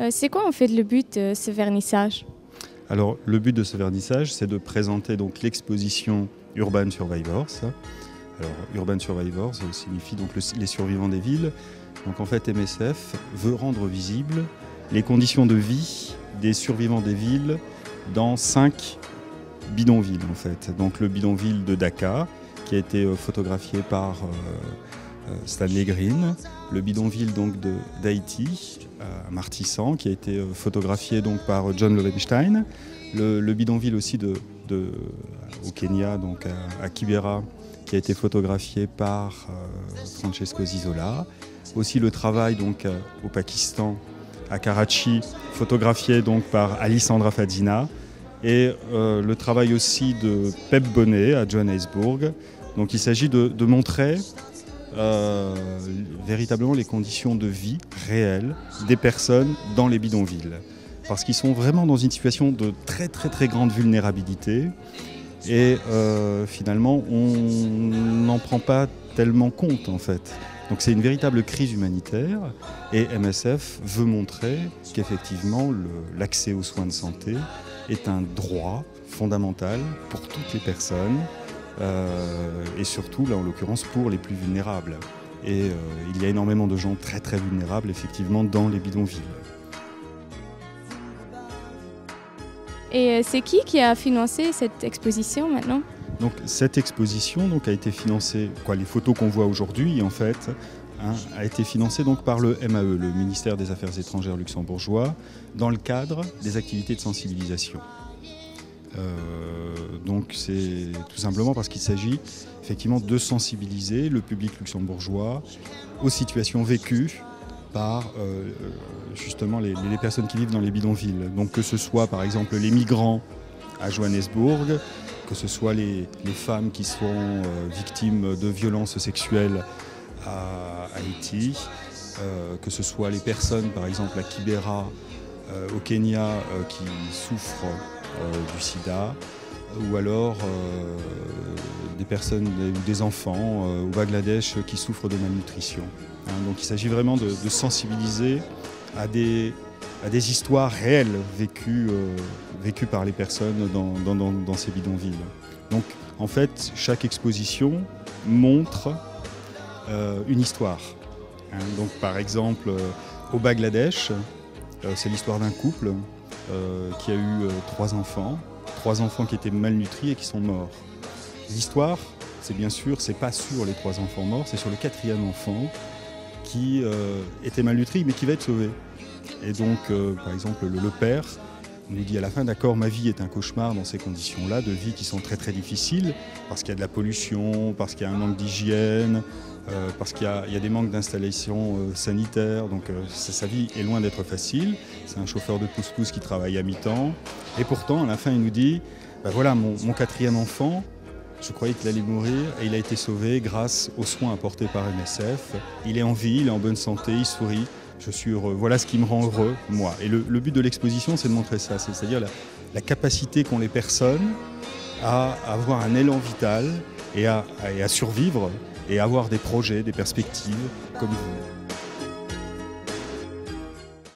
C'est quoi en fait le but de ce vernissage? Alors, le but de ce vernissage, c'est de présenter donc l'exposition Urban Survivors. Alors, Urban Survivors signifie donc les survivants des villes. Donc en fait, MSF veut rendre visibles les conditions de vie des survivants des villes dans 5 bidonvilles en fait. Donc le bidonville de Dakar, qui a été photographié par Stanley Green, le bidonville donc d'Haïti, à Martissan, qui a été photographié donc par John Lowenstein, le bidonville aussi au Kenya, donc à Kibera, qui a été photographié par Francesco Zizola, aussi le travail donc au Pakistan, à Karachi, photographié donc par Alessandra Fadina, et le travail aussi de Pep Bonnet à Johannesburg. Donc il s'agit de montrer véritablement les conditions de vie réelles des personnes dans les bidonvilles. Parce qu'ils sont vraiment dans une situation de très très très grande vulnérabilité et finalement on n'en prend pas tellement compte en fait. Donc c'est une véritable crise humanitaire et MSF veut montrer qu'effectivement l'accès aux soins de santé est un droit fondamental pour toutes les personnes et surtout là en l'occurrence pour les plus vulnérables. Et il y a énormément de gens très très vulnérables effectivement dans les bidonvilles. Et c'est qui a financé cette exposition maintenant? Donc cette exposition donc, a été financée, les photos qu'on voit aujourd'hui en fait, a été financée donc, par le MAE, le ministère des Affaires étrangères luxembourgeois, dans le cadre des activités de sensibilisation. Donc c'est tout simplement parce qu'il s'agit effectivement de sensibiliser le public luxembourgeois aux situations vécues par justement les personnes qui vivent dans les bidonvilles. Donc que ce soit par exemple les migrants à Johannesburg, que ce soit les femmes qui sont victimes de violences sexuelles à Haïti, que ce soit les personnes par exemple à Kibera au Kenya qui souffrent du sida, ou alors des personnes, des enfants au Bangladesh qui souffrent de malnutrition. Donc il s'agit vraiment de sensibiliser à des histoires réelles vécues par les personnes dans ces bidonvilles. Donc en fait, chaque exposition montre une histoire. Donc par exemple, au Bangladesh, c'est l'histoire d'un couple qui a eu 3 enfants qui étaient malnutris et qui sont morts. L'histoire, c'est bien sûr, c'est pas sur les 3 enfants morts, c'est sur le 4e enfant qui était malnutri mais qui va être sauvé. Et donc, par exemple, le père nous dit à la fin, d'accord, ma vie est un cauchemar dans ces conditions-là, de vie qui sont très très difficiles, parce qu'il y a de la pollution, parce qu'il y a un manque d'hygiène, parce qu'il y a des manques d'installation sanitaire, donc sa vie est loin d'être facile. C'est un chauffeur de pousse-pousse qui travaille à mi-temps. Et pourtant, à la fin, il nous dit, voilà, mon 4e enfant, je croyais qu'il allait mourir et il a été sauvé grâce aux soins apportés par MSF. Il est en vie, il est en bonne santé, il sourit. Je suis heureux. Voilà ce qui me rend heureux, moi. Et le but de l'exposition, c'est de montrer ça, c'est-à-dire la capacité qu'ont les personnes à avoir un élan vital et à survivre et à avoir des projets, des perspectives comme vous.